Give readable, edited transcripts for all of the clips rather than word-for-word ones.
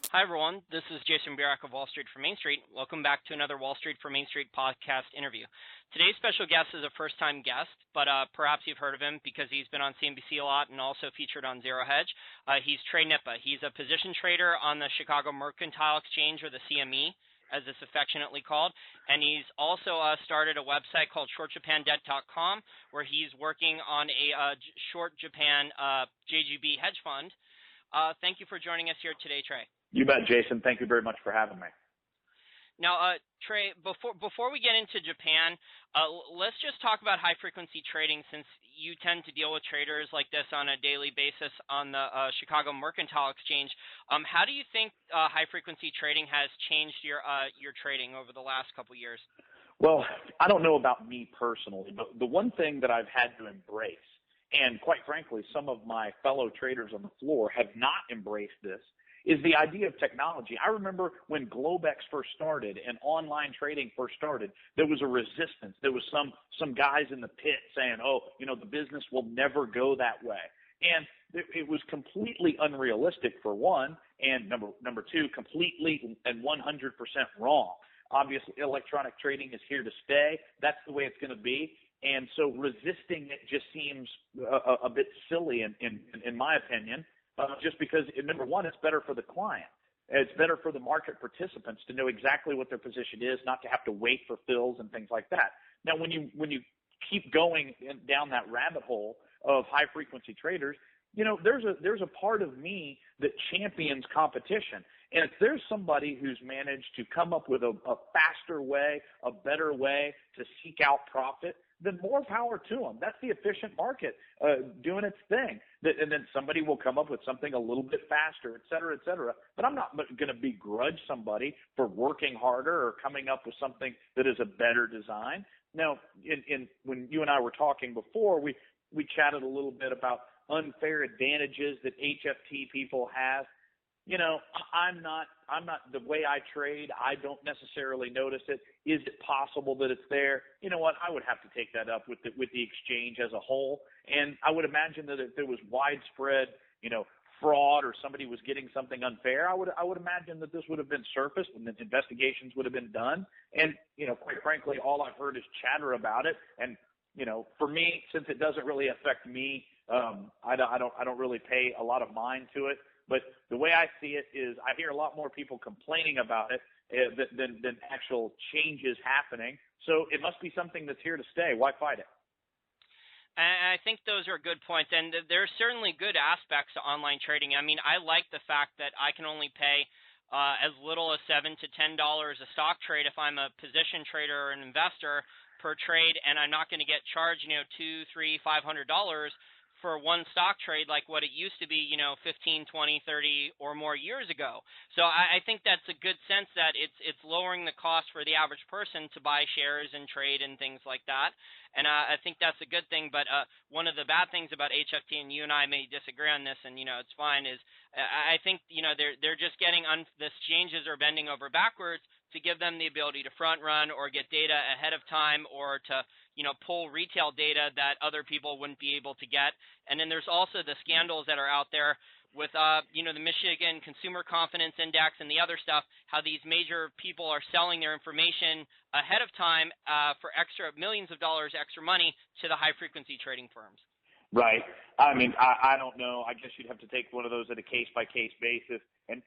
Hi, everyone. This is Jason Birak of Wall Street for Main Street. Welcome back to another Wall Street for Main Street podcast interview. Today's special guest is a first-time guest, but perhaps you've heard of him because he's been on CNBC a lot and also featured on Zero Hedge. He's Trey Knippa. He's a position trader on the Chicago Mercantile Exchange, or the CME, as it's affectionately called, and he's also started a website called shortjapandebt.com, where he's working on a short Japan JGB hedge fund. Thank you for joining us here today, Trey. You bet, Jason. Thank you very much for having me. Now, Trey, before we get into Japan, let's just talk about high-frequency trading, since you tend to deal with traders like this on a daily basis on the Chicago Mercantile Exchange. How do you think high-frequency trading has changed your trading over the last couple years? Well, I don't know about me personally, but the one thing that I've had to embrace, and quite frankly, some of my fellow traders on the floor have not embraced this, is the idea of technology. I remember when Globex first started and online trading first started, there was a resistance. There was some guys in the pit saying, the business will never go that way. And it was completely unrealistic, for one, and number two, completely and 100% wrong. Obviously, electronic trading is here to stay. That's the way it's going to be. And so resisting it just seems a bit silly in my opinion. Just because, number one, it's better for the client. It's better for the market participants to know exactly what their position is, not to have to wait for fills and things like that. Now, when you keep going down that rabbit hole of high-frequency traders, there's a part of me that champions competition. And if there's somebody who's managed to come up with a faster way, a better way to seek out profit, then more power to them. That's the efficient market doing its thing. And then somebody will come up with something a little bit faster, et cetera, et cetera. But I'm not going to begrudge somebody for working harder or coming up with something that is a better design. Now, when you and I were talking before, we chatted a little bit about unfair advantages that HFT people have. I'm not the way I trade. I don't necessarily notice it. Is it possible that it's there? You know what? I would have to take that up with the exchange as a whole. And I would imagine that if there was widespread, fraud or somebody was getting something unfair, I would imagine that this would have been surfaced and that investigations would have been done. And, quite frankly, all I've heard is chatter about it. And, for me, since it doesn't really affect me, I don't really pay a lot of mind to it. But the way I see it is I hear a lot more people complaining about it than actual changes happening. So it must be something that's here to stay. Why fight it? And I think those are good points. And there's certainly good aspects to online trading. I mean, I like the fact that I can only pay as little as $7 to $10 a stock trade if I'm a position trader or an investor per trade, and I'm not going to get charged, $200, $300, $500 for one stock trade like what it used to be, 15, 20, 30 or more years ago. So I think that's a good sense that it's lowering the cost for the average person to buy shares and trade and things like that. And I think that's a good thing. But one of the bad things about HFT, and you and I may disagree on this, and it's fine, is I think they're just getting the exchanges are bending over backwards to give them the ability to front run or get data ahead of time, or to pull retail data that other people wouldn't be able to get. And then there's also the scandals that are out there with, the Michigan Consumer Confidence Index and the other stuff, how these major people are selling their information ahead of time for millions of dollars extra money to the high-frequency trading firms. Right. I mean, I don't know. I guess you'd have to take one of those at a case-by-case basis and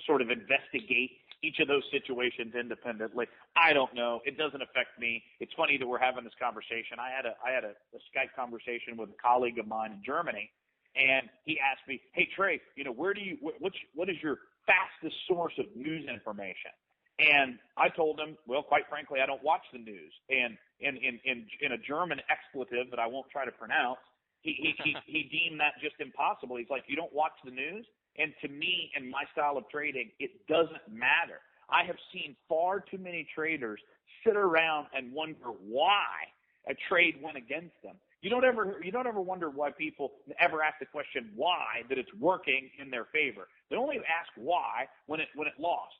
sort of investigate each of those situations independently. I don't know. It doesn't affect me. It's funny that we're having this conversation. I had a Skype conversation with a colleague of mine in Germany, and he asked me, "Hey Trey, what is your fastest source of news information?" And I told him, well, quite frankly, I don't watch the news. And in a German expletive that I won't try to pronounce, he deemed that just impossible. He's like, "You don't watch the news?" And to me and my style of trading, it doesn't matter. I have seen far too many traders sit around and wonder why a trade went against them. You don't ever wonder why people ever ask the question why, that it's working in their favor. They only ask why when it lost.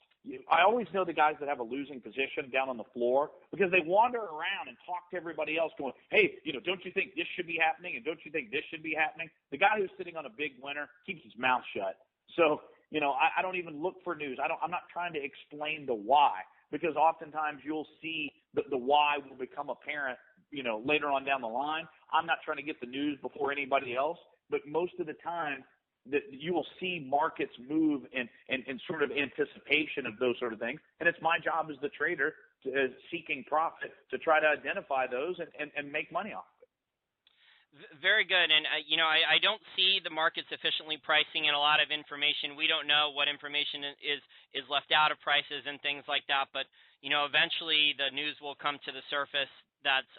I always know the guys that have a losing position down on the floor because they wander around and talk to everybody else going, "Hey, don't you think this should be happening? And don't you think this should be happening?" The guy who's sitting on a big winner keeps his mouth shut. So I don't even look for news. I'm not trying to explain the why, because oftentimes you'll see the why will become apparent, later on down the line. I'm not trying to get the news before anybody else, but most of the time that you will see markets move in sort of anticipation of those sort of things. And it's my job as the trader seeking profit to try to identify those and make money off of it. Very good. And, I don't see the market sufficiently pricing in a lot of information. We don't know what information is left out of prices and things like that. But, eventually the news will come to the surface that's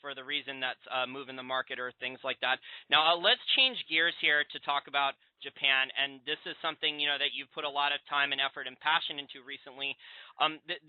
for the reason that's moving the market or things like that. Now, let's change gears here to talk about Japan. And this is something, that you've put a lot of time and effort and passion into recently.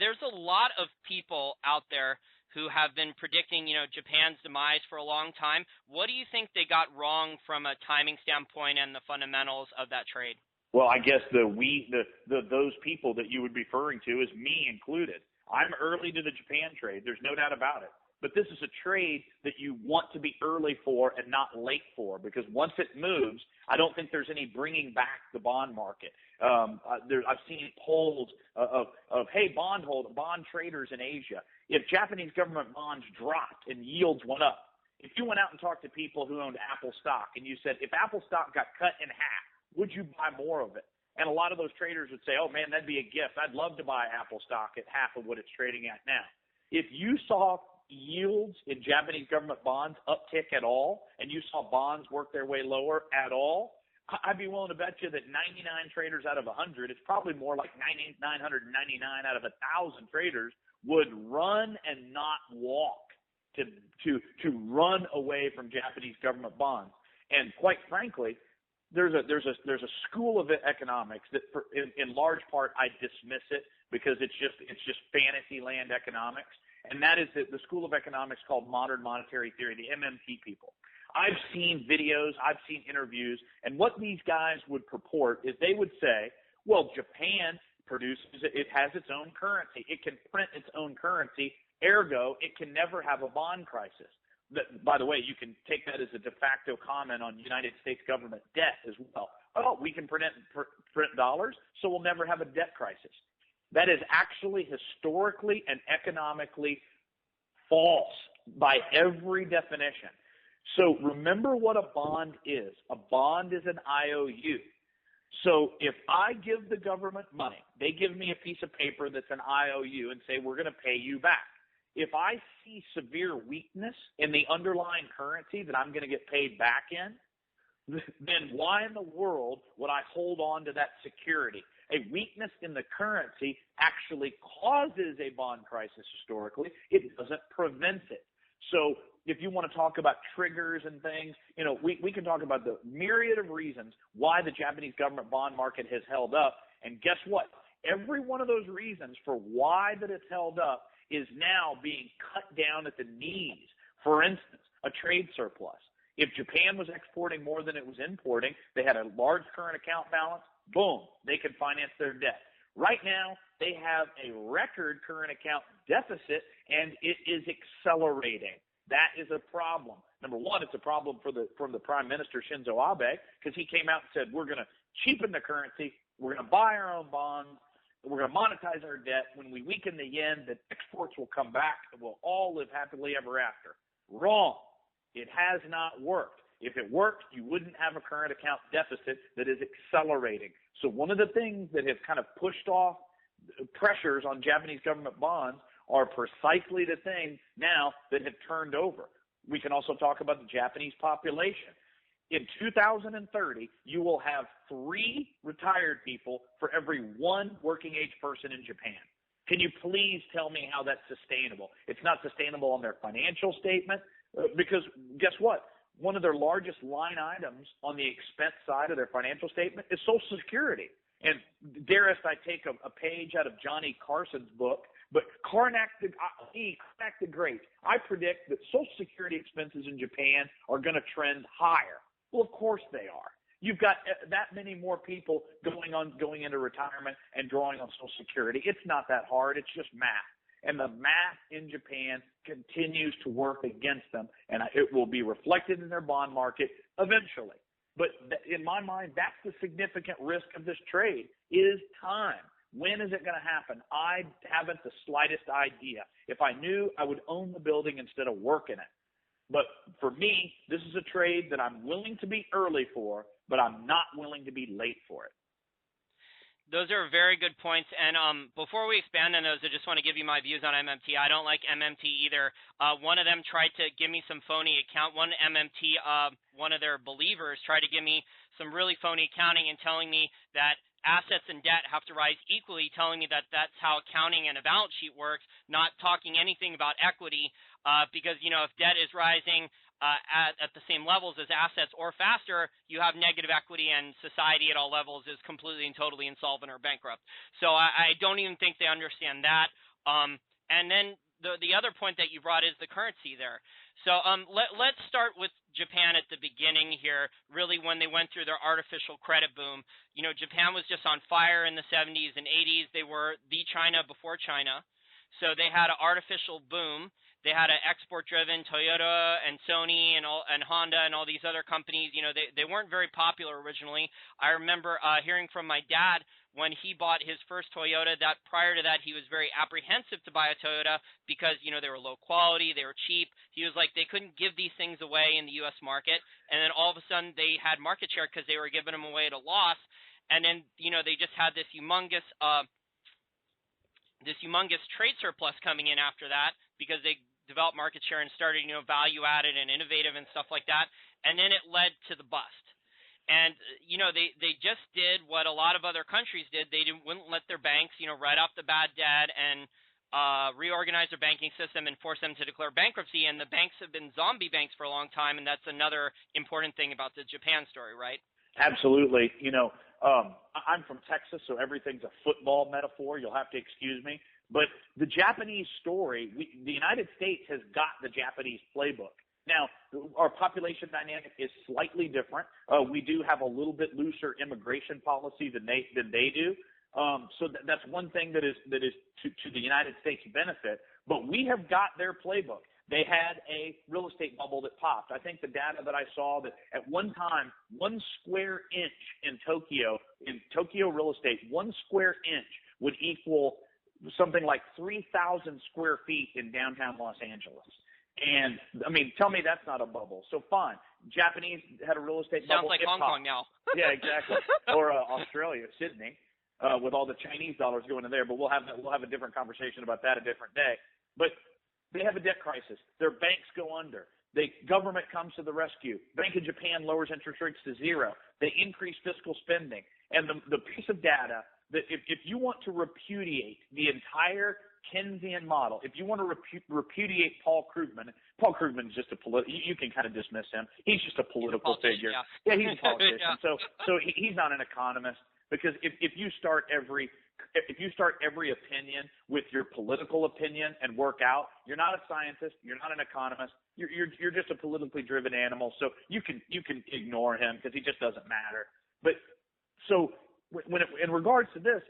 There's a lot of people out there who have been predicting, Japan's demise for a long time. What do you think they got wrong from a timing standpoint and the fundamentals of that trade? Well, I guess those people that you would be referring to is me included. I'm early to the Japan trade. There's no doubt about it. But this is a trade that you want to be early for and not late for, because once it moves, I don't think there's any bringing back the bond market. I've seen polls of hey, bond traders in Asia. If Japanese government bonds dropped and yields went up, if you went out and talked to people who owned Apple stock and you said, if Apple stock got cut in half, would you buy more of it? And a lot of those traders would say, oh, man, that'd be a gift. I'd love to buy Apple stock at half of what it's trading at now. If you saw yields in Japanese government bonds uptick at all, and you saw bonds work their way lower at all, I'd be willing to bet you that 99 traders out of 100, it's probably more like 999 out of 1,000 traders would run and not walk to run away from Japanese government bonds. And quite frankly, there's a school of economics that, in large part, I dismiss it because it's just fantasy land economics, and that is the school of economics called modern monetary theory, the MMT people. I've seen videos, I've seen interviews, and what these guys would purport is they would say, well, Japan it has its own currency. It can print its own currency, ergo, it can never have a bond crisis. By the way, you can take that as a de facto comment on United States government debt as well. Oh, we can print dollars, so we'll never have a debt crisis. That is actually historically and economically false by every definition. So remember what a bond is. A bond is an IOU. So if I give the government money, they give me a piece of paper that's an IOU and say, we're going to pay you back. If I see severe weakness in the underlying currency that I'm going to get paid back in, then why in the world would I hold on to that security? A weakness in the currency actually causes a bond crisis historically. It doesn't prevent it. So if you want to talk about triggers and things, we can talk about the myriad of reasons why the Japanese government bond market has held up. And guess what? Every one of those reasons for why that it's held up is now being cut down at the knees. For instance, a trade surplus. If Japan was exporting more than it was importing, they had a large current account balance, boom, they could finance their debt. Right now, they have a record current account deficit, and it is accelerating. That is a problem. Number one, it's a problem from the Prime Minister Shinzo Abe, because he came out and said, we're going to cheapen the currency, we're going to buy our own bonds, we're going to monetize our debt. When we weaken the yen, the exports will come back and we'll all live happily ever after. Wrong. It has not worked. If it worked, you wouldn't have a current account deficit that is accelerating. So one of the things that has kind of pushed off pressures on Japanese government bonds are precisely the things now that have turned over. We can also talk about the Japanese population. In 2030, you will have 3 retired people for every 1 working age person in Japan. Can you please tell me how that's sustainable? It's not sustainable on their financial statement because guess what? One of their largest line items on the expense side of their financial statement is Social Security. And darest I take a page out of Johnny Carson's book, but Karnak the Great, I predict that Social Security expenses in Japan are going to trend higher. Well, of course they are. You've got that many more people going into retirement and drawing on Social Security. It's not that hard. It's just math. And the math in Japan continues to work against them, and it will be reflected in their bond market eventually. But in my mind, that's the significant risk of this trade is time. When is it going to happen? I haven't the slightest idea. If I knew, I would own the building instead of working it. But for me, this is a trade that I'm willing to be early for, but I'm not willing to be late for it. Those are very good points. And before we expand on those, I just want to give you my views on MMT. I don't like MMT either. One of them tried to give me some phony account. One MMT, one of their believers tried to give me some really phony accounting and telling me that assets and debt have to rise equally, telling me that that's how accounting and a balance sheet works, not talking anything about equity, because, if debt is rising at the same levels as assets or faster, you have negative equity, and society at all levels is completely and totally insolvent or bankrupt. So I don't even think they understand that. And then the other point that you brought is the currency there. So let's start with Japan at the beginning here, really when they went through their artificial credit boom. Japan was just on fire in the 70s and 80s. They were the China before China. So they had an artificial boom. They had an export-driven Toyota and Sony and Honda and all these other companies. They weren't very popular originally. I remember hearing from my dad when he bought his first Toyota that prior to that he was very apprehensive to buy a Toyota because, they were low quality, they were cheap. He was like, they couldn't give these things away in the U.S. market. And then all of a sudden they had market share because they were giving them away at a loss. And then, they just had this humongous trade surplus coming in after that because they developed market share and started, value added and innovative and stuff like that. And then it led to the bust. And, they just did what a lot of other countries did. They wouldn't let their banks, write off the bad debt and reorganize their banking system and force them to declare bankruptcy. And the banks have been zombie banks for a long time. And that's another important thing about the Japan story, right? Absolutely. I'm from Texas, so everything's a football metaphor. You'll have to excuse me. But the Japanese story, the United States has got the Japanese playbook. Now, our population dynamic is slightly different. We do have a little bit looser immigration policy than they do. So that's one thing that is to the United States' benefit. But we have got their playbook. They had a real estate bubble that popped. I think the data that I saw that at one time, 1 square inch in Tokyo real estate, 1 square inch would equal something like 3,000 square feet in downtown Los Angeles. And, tell me that's not a bubble. So fine. Japanese had a real estate bubble. Sounds like Hong Kong now. Yeah, exactly. Or Australia, Sydney, with all the Chinese dollars going in there. But we'll have a different conversation about that a different day. But they have a debt crisis. Their banks go under. The government comes to the rescue. Bank of Japan lowers interest rates to 0. They increase fiscal spending. And the piece of data that if you want to repudiate the entire Keynesian model, if you want to repudiate Paul Krugman is just you can kind of dismiss him. He's just a political figure. Yeah, he's a politician. Yeah. So he's not an economist, because if you start every opinion with your political opinion and work out, you're not a scientist, you're not an economist, you're just a politically driven animal. So you can ignore him because he just doesn't matter. But so in regards to this,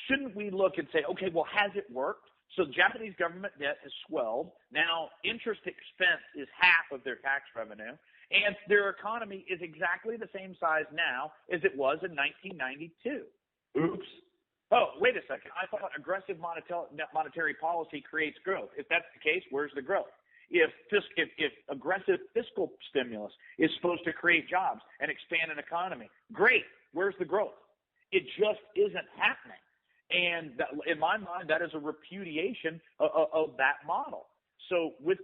shouldn't we look and say, okay, well, has it worked? So the Japanese government debt has swelled. Now interest expense is half of their tax revenue, and their economy is exactly the same size now as it was in 1992. Oops. Oh, wait a second. I thought aggressive monetary policy creates growth. If that's the case, where's the growth? If aggressive fiscal stimulus is supposed to create jobs and expand an economy, great. Where's the growth? It just isn't happening. And in my mind, that is a repudiation of that model. So they've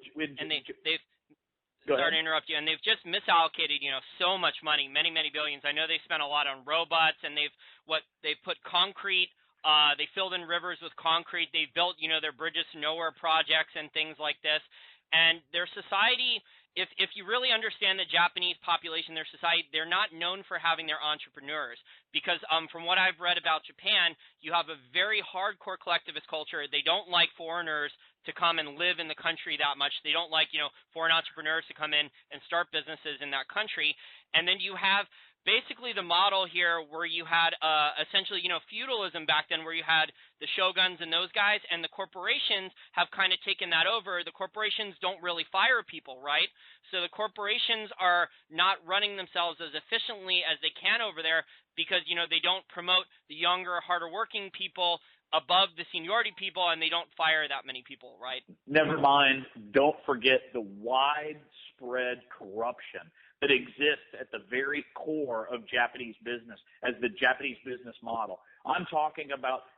sorry to interrupt you, and they've just misallocated, so much money, many, many billions. I know they spent a lot on robots, and they've put concrete. They filled in rivers with concrete. They've built, their bridges to nowhere projects and things like this. And their society, if you really understand the Japanese population, their society, they're not known for having their entrepreneurs, because from what I've read about Japan, you have a very hardcore collectivist culture. They don't like foreigners to come and live in the country that much. They don't like, foreign entrepreneurs to come in and start businesses in that country. And then you have basically the model here where you had essentially, feudalism back then, where you had the shoguns and those guys, and the corporations have kind of taken that over. The corporations don't really fire people, right? So the corporations are not running themselves as efficiently as they can over there because, they don't promote the younger, harder working people above the seniority people, and they don't fire that many people, right? Never mind, don't forget the widespread corruption that exists at the very core of Japanese business as the Japanese business model. I'm talking about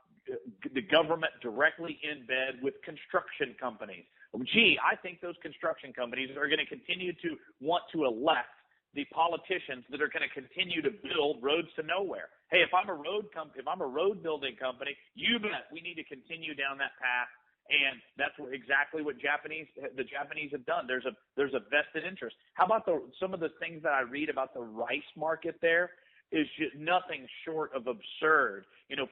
the government directly in bed with construction companies. Gee, I think those construction companies are going to continue to want to elect the politicians that are going to continue to build roads to nowhere. Hey, if I'm a road building company, you bet we need to continue down that path. And that's exactly what the Japanese have done. There's a vested interest. How about some of the things that I read about the rice market there is just nothing short of absurd.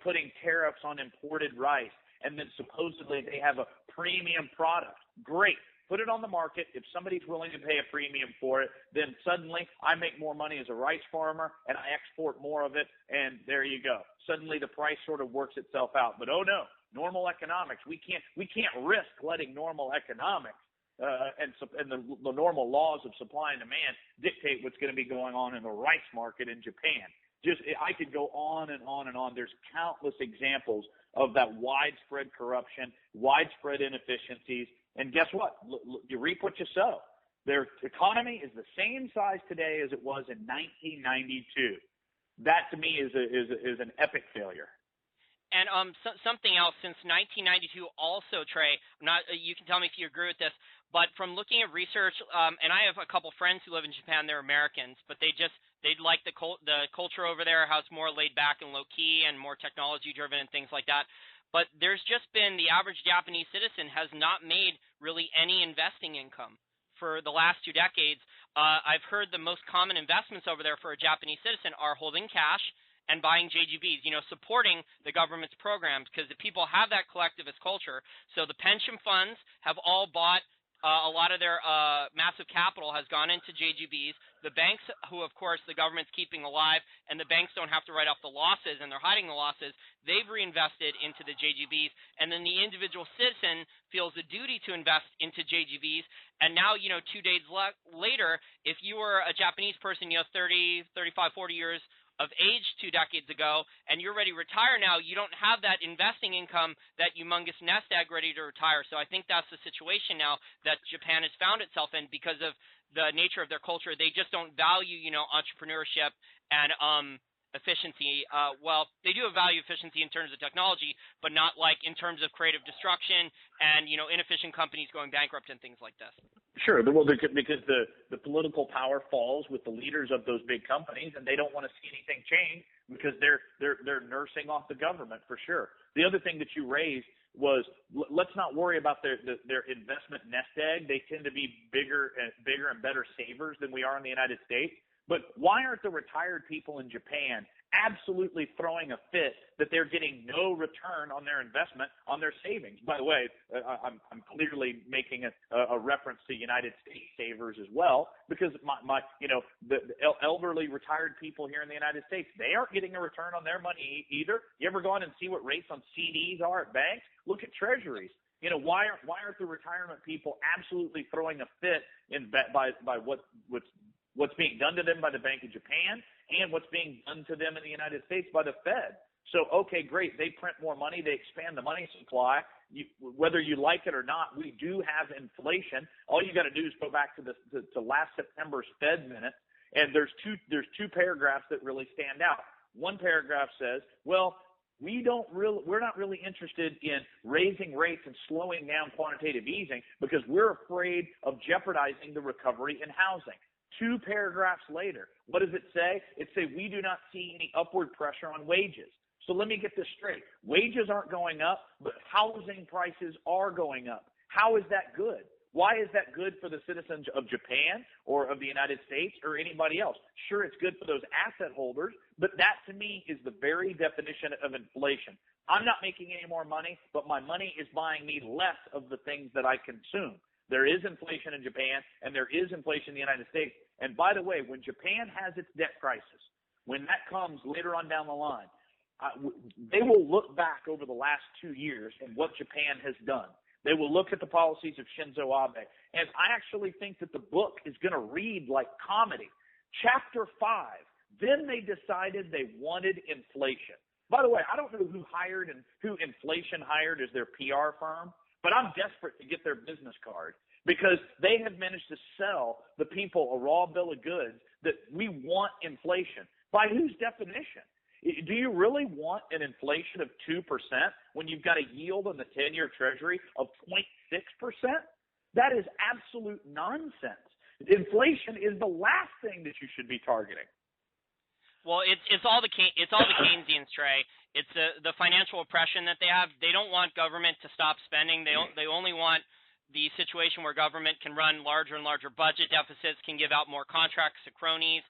Putting tariffs on imported rice, and then supposedly they have a premium product. Great. Put it on the market. If somebody's willing to pay a premium for it, then suddenly I make more money as a rice farmer and I export more of it, and there you go. Suddenly the price sort of works itself out. But oh no, normal economics. We can't risk letting normal economics and the normal laws of supply and demand dictate what's going to be going on in the rice market in Japan. I could go on and on and on. There's countless examples of that widespread corruption, widespread inefficiencies. And guess what? You reap what you sow. Their economy is the same size today as it was in 1992. That to me is an epic failure. And something else, since 1992 also, Trey, you can tell me if you agree with this, but from looking at research, and I have a couple friends who live in Japan, they're Americans, but they like the culture over there, how it's more laid back and low key and more technology driven and things like that. But there's just been the average Japanese citizen has not made really any investing income for the last 2 decades. I've heard the most common investments over there for a Japanese citizen are holding cash and buying JGBs, supporting the government's programs, because the people have that collectivist culture. So the pension funds have all bought a lot of their massive capital has gone into JGBs. The banks, who of course the government's keeping alive, and the banks don't have to write off the losses, and they're hiding the losses, they've reinvested into the JGBs, and then the individual citizen feels a duty to invest into JGBs. And now, 2 days later, if you were a Japanese person, 30, 35, 40 years of age 2 decades ago, and you're ready to retire now, you don't have that investing income, that humongous nest egg ready to retire. So I think that's the situation now that Japan has found itself in because of the nature of their culture. They just don't value, entrepreneurship and efficiency. Well, they do value efficiency in terms of technology, but not like in terms of creative destruction and, inefficient companies going bankrupt and things like this. Sure. Well, because the political power falls with the leaders of those big companies, and they don't want to see anything change because they're nursing off the government for sure. The other thing that you raised was let's not worry about their investment nest egg. They tend to be bigger and better savers than we are in the United States. But why aren't the retired people in Japan absolutely throwing a fit that they're getting no return on their investment, on their savings? By the way, I'm clearly making a reference to United States savers as well, because the elderly retired people here in the United States, they aren't getting a return on their money either. You ever gone and see what rates on CDs are at banks? Look at treasuries. Why aren't the retirement people absolutely throwing a fit by what's being done to them by the Bank of Japan and what's being done to them in the United States by the Fed? So, okay, great. They print more money. They expand the money supply. Whether you like it or not, we do have inflation. All you got to do is go back to last September's Fed minute, and there's two paragraphs that really stand out. One paragraph says, well, we're not really interested in raising rates and slowing down quantitative easing because we're afraid of jeopardizing the recovery in housing. 2 paragraphs later, what does it say? It says we do not see any upward pressure on wages. So let me get this straight. Wages aren't going up, but housing prices are going up. How is that good? Why is that good for the citizens of Japan or of the United States or anybody else? Sure, it's good for those asset holders, but that to me is the very definition of inflation. I'm not making any more money, but my money is buying me less of the things that I consume. There is inflation in Japan, and there is inflation in the United States. And by the way, when Japan has its debt crisis, when that comes later on down the line, they will look back over the last 2 years and what Japan has done. They will look at the policies of Shinzo Abe. And I actually think that the book is going to read like comedy. Chapter 5, then they decided they wanted inflation. By the way, I don't know who inflation hired as their PR firm, but I'm desperate to get their business card because they have managed to sell the people a raw bill of goods that we want inflation. By whose definition? Do you really want an inflation of 2% when you've got a yield on the 10-year Treasury of 0.6%? That is absolute nonsense. Inflation is the last thing that you should be targeting. Well, it's all the Keynesians, Trey. It's the financial oppression that they have. They don't want government to stop spending. They only want the situation where government can run larger and larger budget deficits, can give out more contracts to cronies,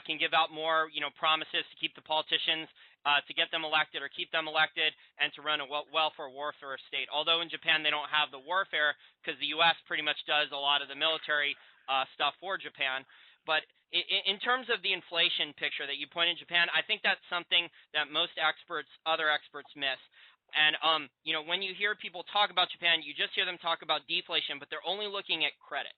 can give out more, promises to keep the politicians, to get them elected or keep them elected, and to run a welfare warfare state. Although in Japan they don't have the warfare because the U.S. pretty much does a lot of the military stuff for Japan. But in terms of the inflation picture that you point in Japan, I think that's something that most other experts miss. And, when you hear people talk about Japan, you just hear them talk about deflation, but they're only looking at credit.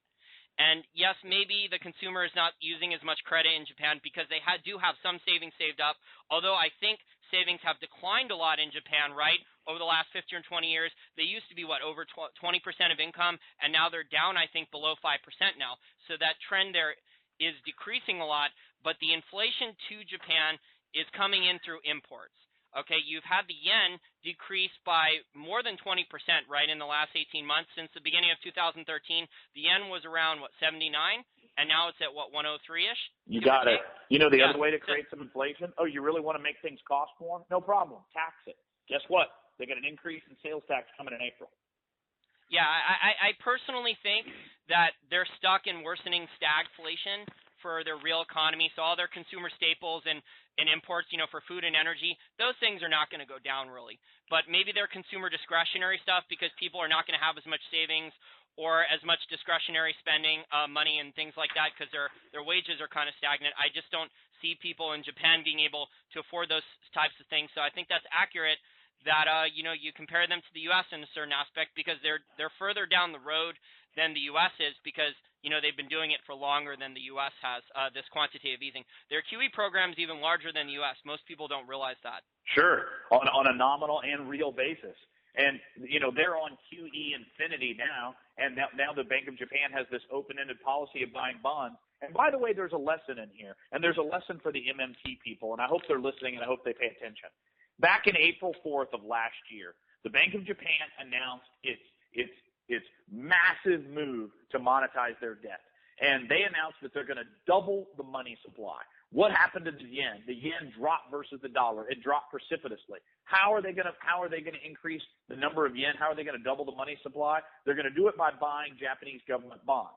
And yes, maybe the consumer is not using as much credit in Japan because they do have some savings saved up, although I think savings have declined a lot in Japan, right, over the last 15 or 20 years. They used to be, over 20% of income, and now they're down, I think, below 5% now. So that trend there is decreasing a lot, but the inflation to Japan is coming in through imports. Okay, you've had the yen decrease by more than 20%, right, in the last 18 months. Since the beginning of 2013, the yen was around, 79, and now it's at, 103-ish? You got it. The other way to create some inflation? Oh, you really want to make things cost more? No problem. Tax it. Guess what? They got an increase in sales tax coming in April. Yeah, I personally think that they're stuck in worsening stagflation for their real economy. So all their consumer staples and imports, for food and energy, those things are not going to go down really. But maybe their consumer discretionary stuff, because people are not going to have as much savings or as much discretionary spending money and things like that because their wages are kind of stagnant. I just don't see people in Japan being able to afford those types of things. So I think that's accurate that, you compare them to the U.S. in a certain aspect because they're further down the road than the U.S. is because, they've been doing it for longer than the U.S. has, this quantitative easing. Their QE program is even larger than the U.S. Most people don't realize that. Sure, on a nominal and real basis. And, they're on QE infinity now, and now the Bank of Japan has this open-ended policy of buying bonds. And by the way, there's a lesson in here, and there's a lesson for the MMT people, and I hope they're listening, and I hope they pay attention. Back in April 4th of last year, the Bank of Japan announced its massive move to monetize their debt. And they announced that they're going to double the money supply. What happened to the yen? The yen dropped versus the dollar. It dropped precipitously. How are they going to increase the number of yen? How are they going to double the money supply? They're going to do it by buying Japanese government bonds.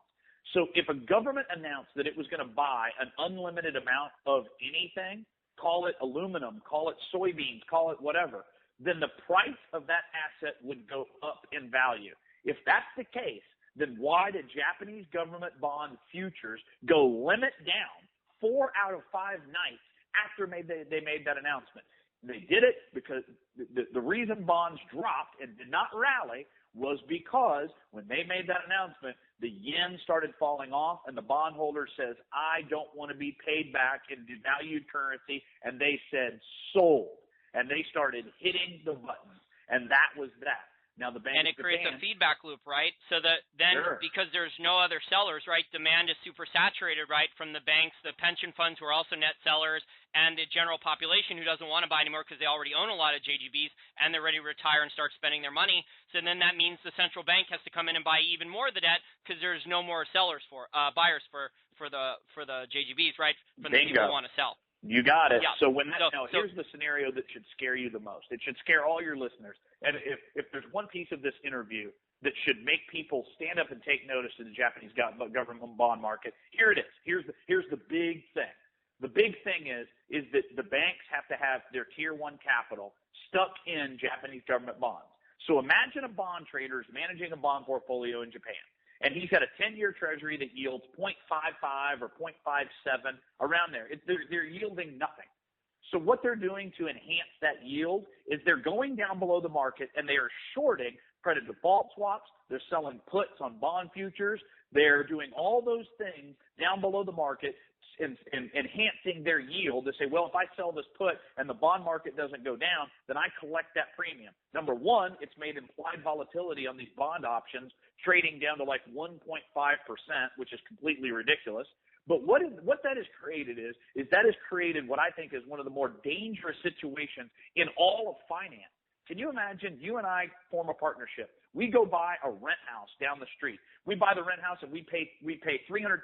So if a government announced that it was going to buy an unlimited amount of anything, call it aluminum, call it soybeans, call it whatever, then the price of that asset would go up in value. If that's the case, then why did Japanese government bond futures go limit down 4 out of 5 nights after they made that announcement? They did it because the reason bonds dropped and did not rally was because when they made that announcement, the yen started falling off and the bondholder says, I don't want to be paid back in devalued currency. And they said, sold. And they started hitting the buttons. And that was that. Now the Bank and it of creates Japan, a feedback loop, right? So that then, sure, because there's no other sellers, right, demand is super saturated, right, from the banks, the pension funds who are also net sellers, and the general population who doesn't want to buy anymore because they already own a lot of JGBs and they're ready to retire and start spending their money. So then that means the central bank has to come in and buy even more of the debt because there's no more buyers for the JGBs, right, from the people who want to sell. You got it. Yeah. So here's the scenario that should scare you the most. It should scare all your listeners. And if there's one piece of this interview that should make people stand up and take notice of the Japanese government bond market, here it is. Here's the big thing. The big thing is that the banks have to have their tier 1 capital stuck in Japanese government bonds. So imagine a bond trader is managing a bond portfolio in Japan. and he's got a 10-year treasury that yields 0.55 or 0.57, around there. They're yielding nothing. So what they're doing to enhance that yield is they're going down below the market and they are shorting credit default swaps. They're selling puts on bond futures. They're doing all those things down below the market and enhancing their yield to say, well, if I sell this put and the bond market doesn't go down, then I collect that premium. Number one, it's made implied volatility on these bond options trading down to like 1.5%, which is completely ridiculous. But what that has created is that has created what I think is one of the more dangerous situations in all of finance. Can you imagine you and I form a partnership? We go buy a rent house down the street. We buy the rent house and we pay $300,000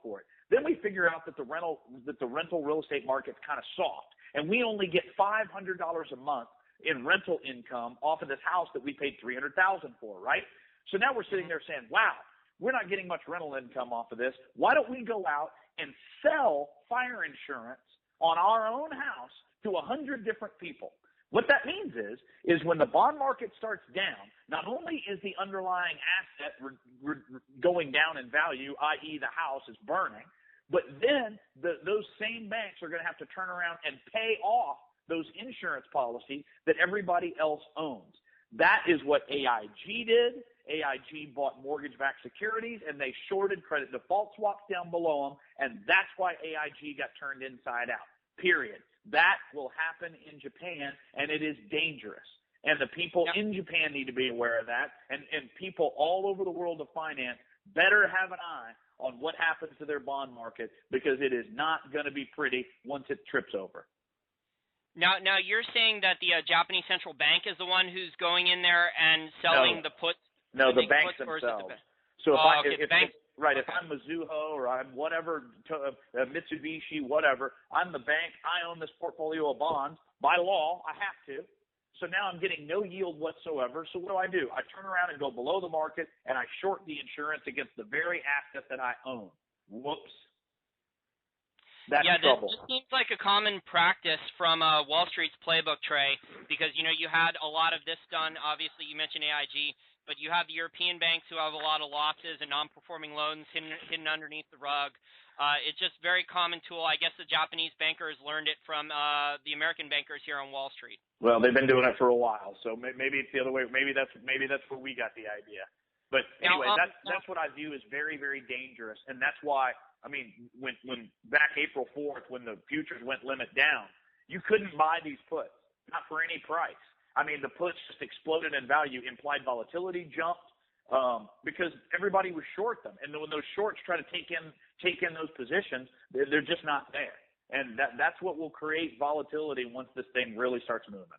for it. Then we figure out that the rental real estate market's kind of soft, and we only get $500 a month in rental income off of this house that we paid $300,000 for, right? So now we're sitting there saying, wow, we're not getting much rental income off of this. Why don't we go out and sell fire insurance on our own house to 100 different people? What that means is when the bond market starts down, not only is the underlying asset going down in value, i.e. the house is burning, but then those same banks are going to have to turn around and pay off those insurance policies that everybody else owns. That is what AIG did. AIG bought mortgage-backed securities, and they shorted credit default swaps down below them, and that's why AIG got turned inside out, period. That will happen in Japan, and it is dangerous. And the people in Japan need to be aware of that, and people all over the world of finance better have an eye on what happens to their bond market, because it is not going to be pretty once it trips over. Now you're saying that the Japanese central bank is the one who's going in there and selling the puts? No, the banks themselves. So if I'm Mizuho or I'm whatever, Mitsubishi, whatever, I'm the bank, I own this portfolio of bonds. By law, I have to. So now I'm getting no yield whatsoever. So what do? I turn around and go below the market, and I short the insurance against the very asset that I own. Whoops. That's trouble. This seems like a common practice from Wall Street's playbook, Trey, because, you had a lot of this done. Obviously, you mentioned AIG, but you have the European banks who have a lot of losses and non-performing loans hidden underneath the rug. It's just a very common tool. I guess the Japanese bankers learned it from the American bankers here on Wall Street. Well, they've been doing it for a while, so maybe it's the other way. Maybe that's where we got the idea. But anyway, that's what I view as very, very dangerous, and that's why. I mean, when back April 4th, when the futures went limit down, you couldn't buy these puts, not for any price. I mean, the puts just exploded in value. Implied volatility jumped because everybody was short them. And when those shorts try to take in those positions, they're just not there. And that's what will create volatility once this thing really starts moving.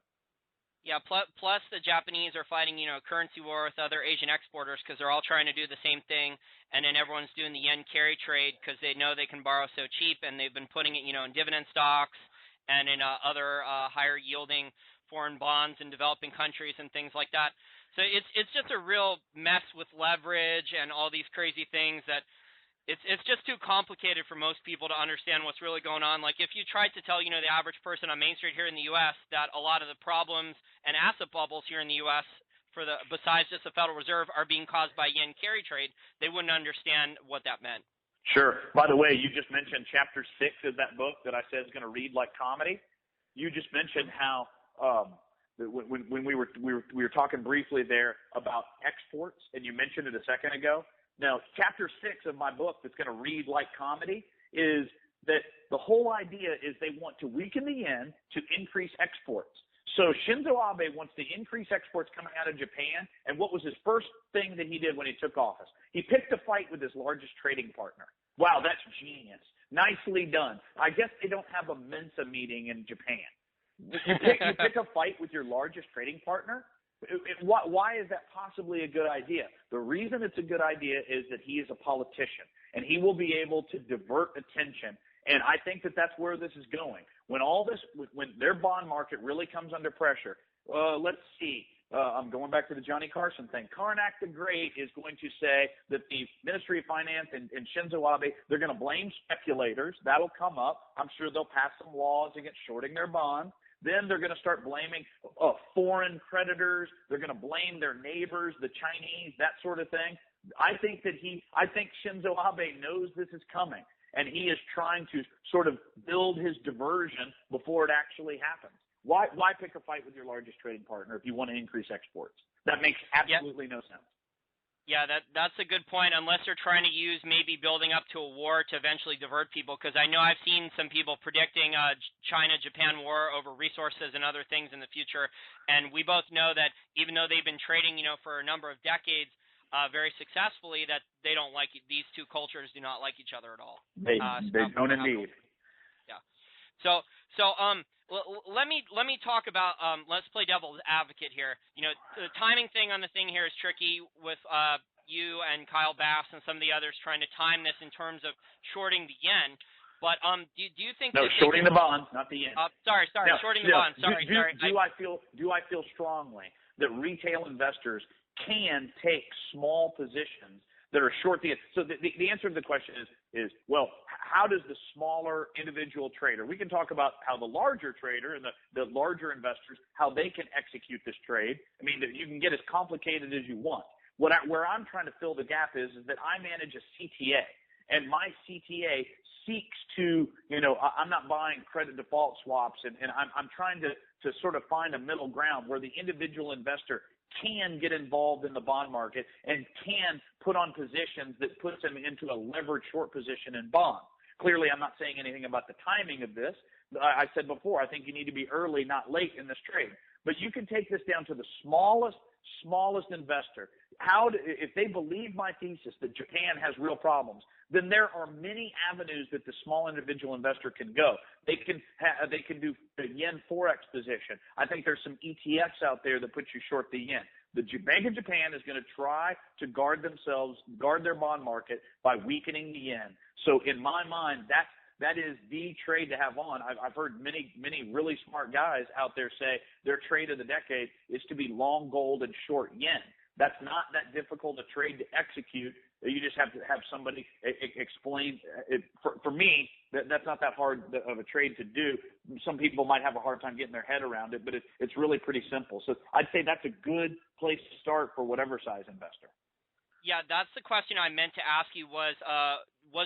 Yeah, plus the Japanese are fighting, currency war with other Asian exporters because they're all trying to do the same thing, and then everyone's doing the yen carry trade because they know they can borrow so cheap, and they've been putting it, in dividend stocks and in other higher yielding foreign bonds in developing countries and things like that. So it's just a real mess with leverage and all these crazy things that it's just too complicated for most people to understand what's really going on. Like if you tried to tell, the average person on Main Street here in the U.S. that a lot of the problems and asset bubbles here in the U.S. besides just the Federal Reserve are being caused by yen carry trade, they wouldn't understand what that meant. Sure. By the way, you just mentioned chapter 6 of that book that I said is going to read like comedy. You just mentioned how when we were talking briefly there about exports, and you mentioned it a second ago. Now, chapter 6 of my book that's going to read like comedy is that the whole idea is they want to weaken the yen to increase exports. So Shinzo Abe wants to increase exports coming out of Japan, and what was his first thing that he did when he took office? He picked a fight with his largest trading partner. Wow, that's genius. Nicely done. I guess they don't have a Mensa meeting in Japan. You pick a fight with your largest trading partner? Why is that possibly a good idea? The reason it's a good idea is that he is a politician, and he will be able to divert attention. And I think that that's where this is going. When their bond market really comes under pressure, let's see. I'm going back to the Johnny Carson thing. Karnak the Great is going to say that the Ministry of Finance and Shinzo Abe, they're going to blame speculators. That'll come up. I'm sure they'll pass some laws against shorting their bonds. Then they're going to start blaming foreign creditors. They're going to blame their neighbors, the Chinese, that sort of thing. I think Shinzo Abe knows this is coming, and he is trying to sort of build his diversion before it actually happens. Why pick a fight with your largest trading partner if you want to increase exports? That makes absolutely no sense. Yeah, that's a good point, unless they're trying to use maybe building up to a war to eventually divert people, because I know I've seen some people predicting China-Japan war over resources and other things in the future, and we both know that even though they've been trading, for a number of decades very successfully, that they don't like these two cultures do not like each other at all. They don't indeed. Yeah. So let me talk about let's play devil's advocate here. The timing thing on the thing here is tricky with you and Kyle Bass and some of the others trying to time this in terms of shorting the yen. But do you think shorting the bond, not the yen? Sorry, no, shorting the bond. Sorry. Do I feel strongly that retail investors can take small positions that are short the yen? So the answer to the question is well, how does the smaller individual trader, we can talk about how the larger trader and the larger investors, how they can execute this trade. I mean, you can get as complicated as you want. Where I'm trying to fill the gap is that I manage a CTA, and my CTA seeks to, I'm not buying credit default swaps, and I'm trying to sort of find a middle ground where the individual investor can get involved in the bond market and can put on positions that puts them into a leveraged short position in bonds. Clearly, I'm not saying anything about the timing of this. I said before, I think you need to be early, not late in this trade. But you can take this down to the smallest investor. If they believe my thesis that Japan has real problems, then there are many avenues that the small individual investor can go. They can do a yen forex position. I think there's some ETFs out there that put you short the yen. The Bank of Japan is going to try to guard their bond market by weakening the yen. So in my mind, that is the trade to have on. I've heard many really smart guys out there say their trade of the decade is to be long gold and short yen. That's not that difficult a trade to execute. You just have to have somebody explain it. For me, that's not that hard of a trade to do. Some people might have a hard time getting their head around it, but it's really pretty simple. So I'd say that's a good place to start for whatever size investor. Yeah, that's the question I meant to ask you was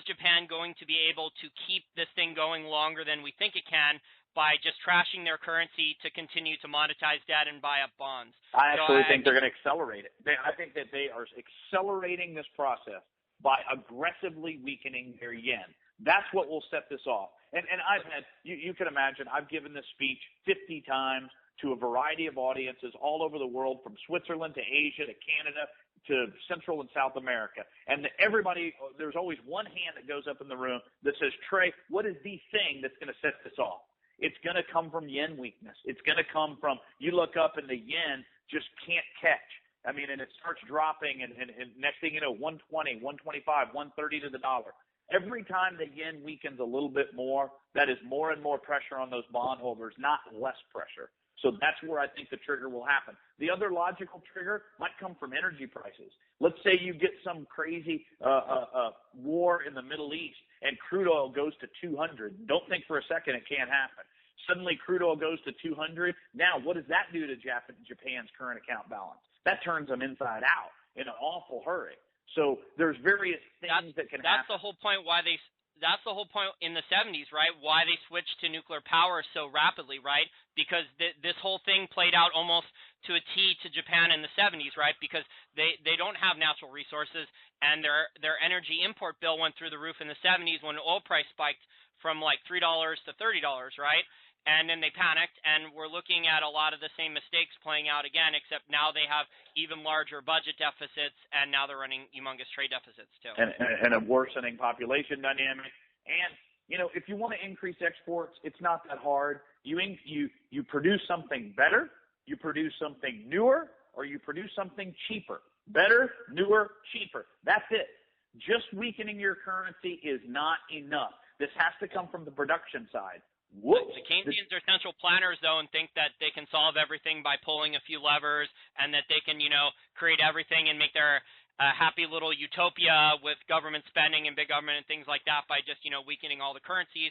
Japan going to be able to keep this thing going longer than we think it can by just trashing their currency to continue to monetize debt and buy up bonds? I actually think they're going to accelerate it. I think that they are accelerating this process by aggressively weakening their yen. That's what will set this off. And I've had, you can imagine, I've given this speech 50 times to a variety of audiences all over the world, from Switzerland to Asia to Canada to Central and South America. And there's always one hand that goes up in the room that says, Trey, what is the thing that's going to set this off? It's going to come from yen weakness. It's going to come from, you look up and the yen just can't catch. I mean, and it starts dropping, and next thing you know, 120, 125, 130 to the dollar. Every time the yen weakens a little bit more, that is more and more pressure on those bondholders, not less pressure. So that's where I think the trigger will happen. The other logical trigger might come from energy prices. Let's say you get some crazy war in the Middle East and crude oil goes to 200. Don't think for a second it can't happen. Suddenly crude oil goes to 200. Now, what does that do to Japan's current account balance? That turns them inside out in an awful hurry. So there's various things that can happen. That's the whole point that's the whole point in the 70s, right? Why they switched to nuclear power so rapidly, right? Because this whole thing played out almost to a T to Japan in the 70s, right? Because they don't have natural resources, and their energy import bill went through the roof in the 70s when oil price spiked from like $3 to $30, right? And then they panicked, and we're looking at a lot of the same mistakes playing out again, except now they have even larger budget deficits, and now they're running humongous trade deficits too. And a worsening population dynamic. And, if you want to increase exports, it's not that hard. You produce something better, you produce something newer, or you produce something cheaper. Better, newer, cheaper. That's it. Just weakening your currency is not enough. This has to come from the production side. Whoops. The Keynesians are central planners, though, and think that they can solve everything by pulling a few levers, and that they can, create everything and make their happy little utopia with government spending and big government and things like that by just, weakening all the currencies.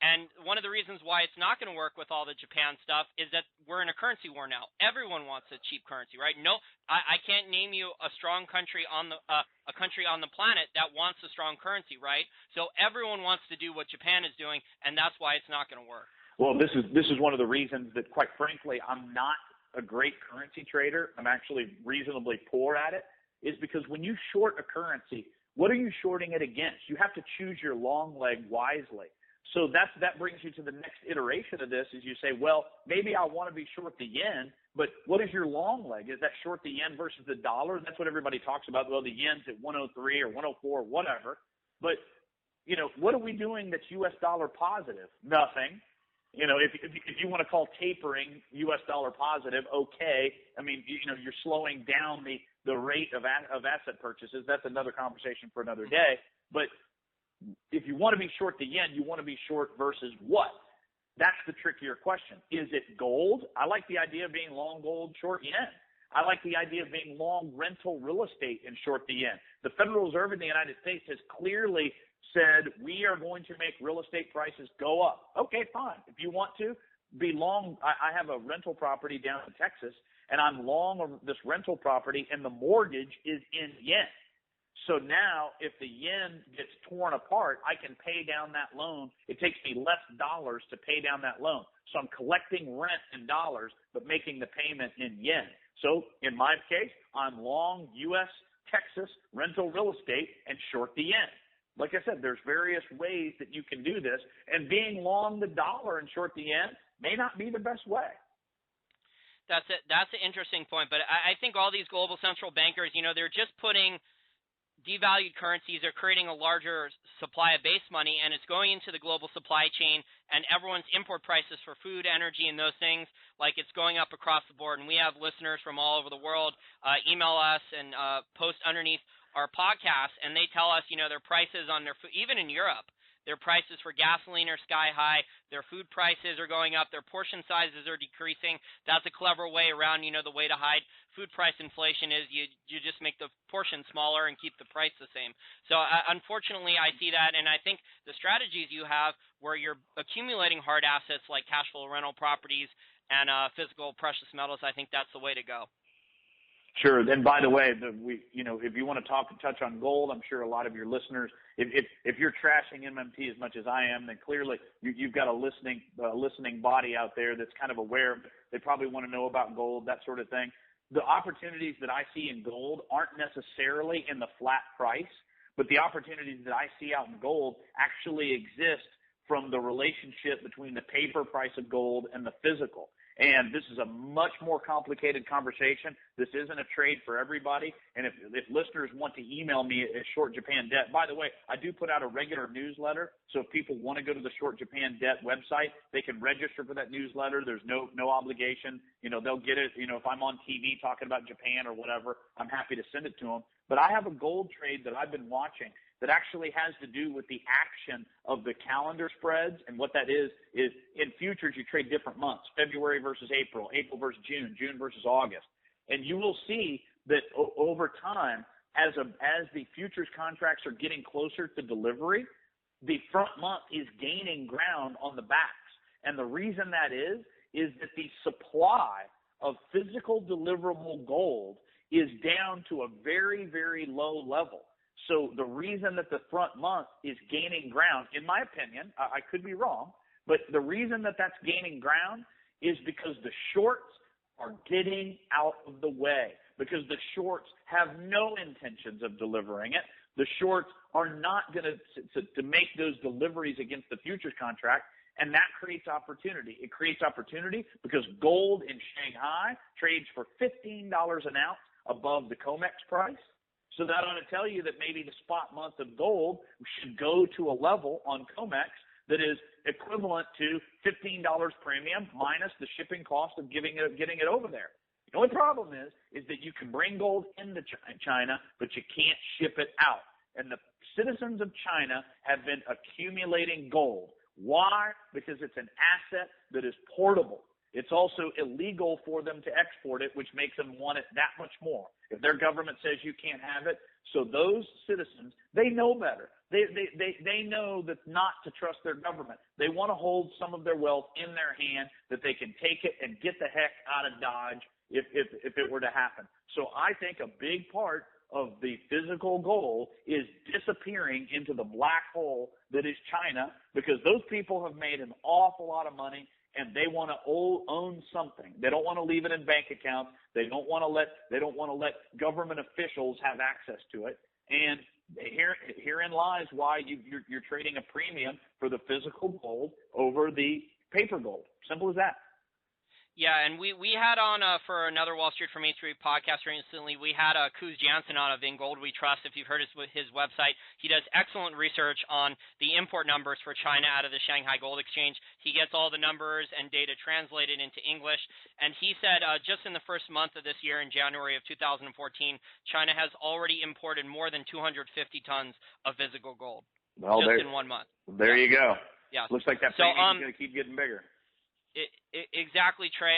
And one of the reasons why it's not going to work with all the Japan stuff is that we're in a currency war now. Everyone wants a cheap currency, right? No, I can't name you a strong country on the planet that wants a strong currency, right? So everyone wants to do what Japan is doing, and that's why it's not going to work. Well, this is one of the reasons that, quite frankly, I'm not a great currency trader. I'm actually reasonably poor at it. Is because when you short a currency, what are you shorting it against? You have to choose your long leg wisely. So that brings you to the next iteration of this is you say, well, maybe I want to be short the yen, but what is your long leg? Is that short the yen versus the dollar? That's what everybody talks about. Well, the yen's at 103 or 104 or whatever. But, what are we doing that's U.S. dollar positive? Nothing. If you want to call tapering U.S. dollar positive, okay. I mean, you're slowing down the rate of asset purchases. That's another conversation for another day. But if you want to be short the yen, you want to be short versus what? That's the trickier question. Is it gold? I like the idea of being long gold, short yen. I like the idea of being long rental real estate and short the yen. The Federal Reserve in the United States has clearly said we are going to make real estate prices go up. Okay, fine. If you want to be long, I have a rental property down in Texas, and I'm long this rental property, and the mortgage is in yen. So now if the yen gets torn apart, I can pay down that loan. It takes me less dollars to pay down that loan. So I'm collecting rent in dollars, but making the payment in yen. So in my case, I'm long U.S. Texas rental real estate and short the yen. Like I said, there's various ways that you can do this, and being long the dollar and short the yen may not be the best way. That's an interesting point, but I think all these global central bankers, they're just putting devalued currencies are creating a larger supply of base money, and it's going into the global supply chain, and everyone's import prices for food, energy, and those things, like it's going up across the board. And we have listeners from all over the world email us and post underneath our podcast, and they tell us, their prices on their food, even in Europe, their prices for gasoline are sky high. Their food prices are going up. Their portion sizes are decreasing. That's a clever way around, the way to hide food price inflation is you just make the portion smaller and keep the price the same. So unfortunately, I see that, and I think the strategies you have where you're accumulating hard assets like cash flow rental properties and physical precious metals, I think that's the way to go. Sure. And by the way, if you want to touch on gold, I'm sure a lot of your listeners, if you're trashing MMT as much as I am, then clearly you've got a listening body out there that's kind of aware. They probably want to know about gold, that sort of thing. The opportunities that I see in gold aren't necessarily in the flat price, but the opportunities that I see out in gold actually exist from the relationship between the paper price of gold and the physical. And this is a much more complicated conversation. This isn't a trade for everybody. And if listeners want to email me at Short Japan Debt, by the way, I do put out a regular newsletter. So if people want to go to the Short Japan Debt website, they can register for that newsletter. There's no obligation. They'll get it. If I'm on TV talking about Japan or whatever, I'm happy to send it to them. But I have a gold trade that I've been watching that actually has to do with the action of the calendar spreads. And what that is in futures, you trade different months, February versus April, April versus June, June versus August. And you will see that over time, as the futures contracts are getting closer to delivery, the front month is gaining ground on the backs. And the reason that is that the supply of physical deliverable gold is down to a very, very low level. So the reason that the front month is gaining ground, in my opinion, I could be wrong, but the reason that that's gaining ground is because the shorts are getting out of the way, because the shorts have no intentions of delivering it. The shorts are not going to make those deliveries against the futures contract, and that creates opportunity. It creates opportunity because gold in Shanghai trades for $15 an ounce above the COMEX price. So that ought to tell you that maybe the spot month of gold should go to a level on COMEX that is equivalent to $15 premium minus the shipping cost of getting it over there. The only problem is that you can bring gold into China, but you can't ship it out. And the citizens of China have been accumulating gold. Why? Because it's an asset that is portable. It's also illegal for them to export it, which makes them want it that much more. If their government says you can't have it, so those citizens, they know better. They know that not to trust their government. They want to hold some of their wealth in their hand, that they can take it and get the heck out of Dodge if it were to happen. So I think a big part of the physical goal is disappearing into the black hole that is China, because those people have made an awful lot of money and they want to own something. They don't want to leave it in bank accounts. They don't want to let government officials have access to it. And herein lies why you're trading a premium for the physical gold over the paper gold. Simple as that. Yeah, and we had on for another Wall Street from Main Street podcast recently, we had Kuz Jansen on of In Gold We Trust. If you've heard his website, he does excellent research on the import numbers for China out of the Shanghai Gold Exchange. He gets all the numbers and data translated into English, and he said just in the first month of this year, in January of 2014, China has already imported more than 250 tons of physical gold in 1 month. There you go. Yeah. Looks like that premium is going to keep getting bigger. Exactly, Trey.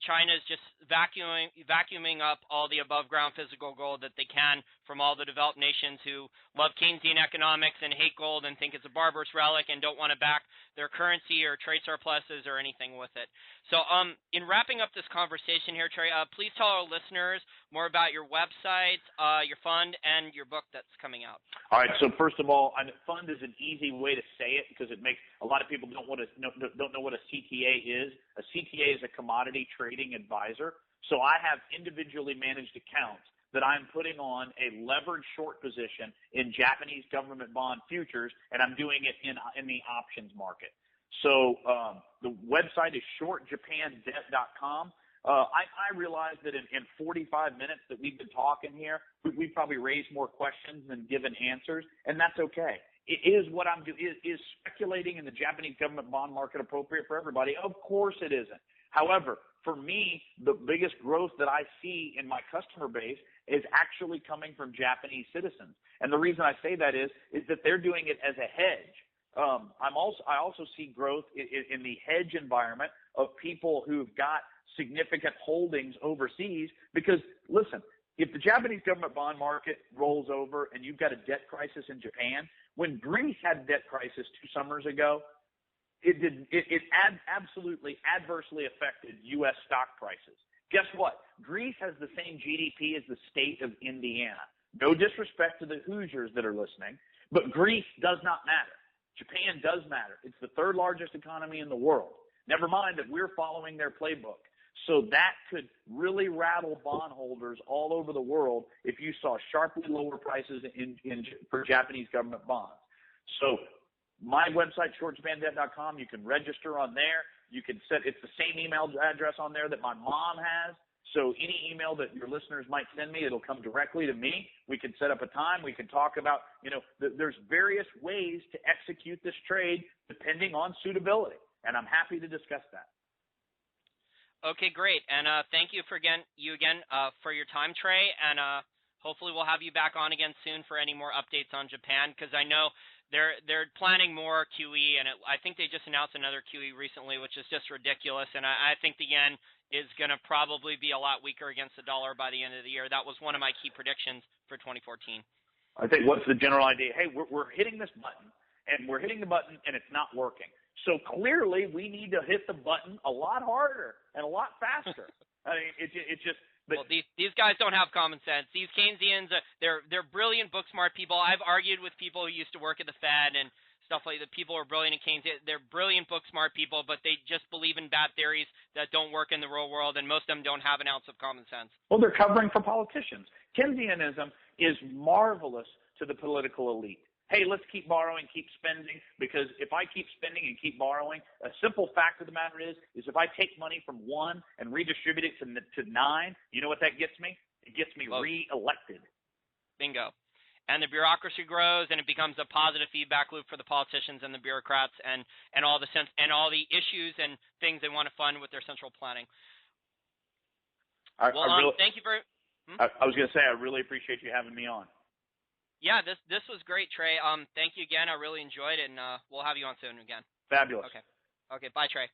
China is just vacuuming up all the above-ground physical gold that they can from all the developed nations who love Keynesian economics and hate gold and think it's a barbarous relic and don't want to back their currency or trade surpluses or anything with it. So in wrapping up this conversation here, Trey, please tell our listeners more about your website, your fund, and your book that's coming out. All right. So first of all, fund is an easy way to say it because it makes a lot of people don't know what a CTA is. A CTA is a commodity trading advisor. So I have individually managed accounts that I'm putting on a levered short position in Japanese government bond futures, and I'm doing it in the options market. So the website is shortjapandebt.com. I realize that in 45 minutes that we've been talking here, we've probably raised more questions than given answers, and that's okay. Is what I'm doing, is speculating in the Japanese government bond market appropriate for everybody? Of course it isn't. However, for me, the biggest growth that I see in my customer base is actually coming from Japanese citizens. And the reason I say that is that they're doing it as a hedge. I also see growth in the hedge environment of people who've got significant holdings overseas because, listen, if the Japanese government bond market rolls over and you've got a debt crisis in Japan, when Greece had a debt crisis 2 summers ago, it absolutely adversely affected U.S. stock prices. Guess what? Greece has the same GDP as the state of Indiana. No disrespect to the Hoosiers that are listening, but Greece does not matter. Japan does matter. It's the 3rd largest economy in the world. Never mind that we're following their playbook. So that could really rattle bondholders all over the world if you saw sharply lower prices for Japanese government bonds. So my website, shortjapandebt.com, you can register on there. You can it's the same email address on there that my mom has. So any email that your listeners might send me, it'll come directly to me. We can set up a time. We can talk about, there's various ways to execute this trade depending on suitability. And I'm happy to discuss that. Okay, great. And thank you again for your time, Trey. And hopefully we'll have you back on again soon for any more updates on Japan, because I know they're planning more QE, and I think they just announced another QE recently, which is just ridiculous. And I think the yen is going to probably be a lot weaker against the dollar by the end of the year. That was one of my key predictions for 2014. I think what's the general idea? Hey, we're hitting this button, and we're hitting the button, and it's not working. So clearly we need to hit the button a lot harder and a lot faster. I mean, it's just. But, well, these guys don't have common sense. These Keynesians, they're brilliant, book smart people. I've argued with people who used to work at the Fed and stuff like that. People are brilliant in Keynes. They're brilliant, book smart people, but they just believe in bad theories that don't work in the real world, and most of them don't have an ounce of common sense. Well, they're covering for politicians. Keynesianism is marvelous to the political elite. Hey, let's keep borrowing, keep spending, because if I keep spending and keep borrowing, a simple fact of the matter is if I take money from 1 and redistribute it to 9, you know what that gets me? It gets me reelected. Bingo. And the bureaucracy grows, and it becomes a positive feedback loop for the politicians and the bureaucrats and all the issues and things they want to fund with their central planning. Thank you I was going to say I really appreciate you having me on. Yeah, this was great, Trey. Thank you again. I really enjoyed it, and we'll have you on soon again. Fabulous. Okay. Bye, Trey.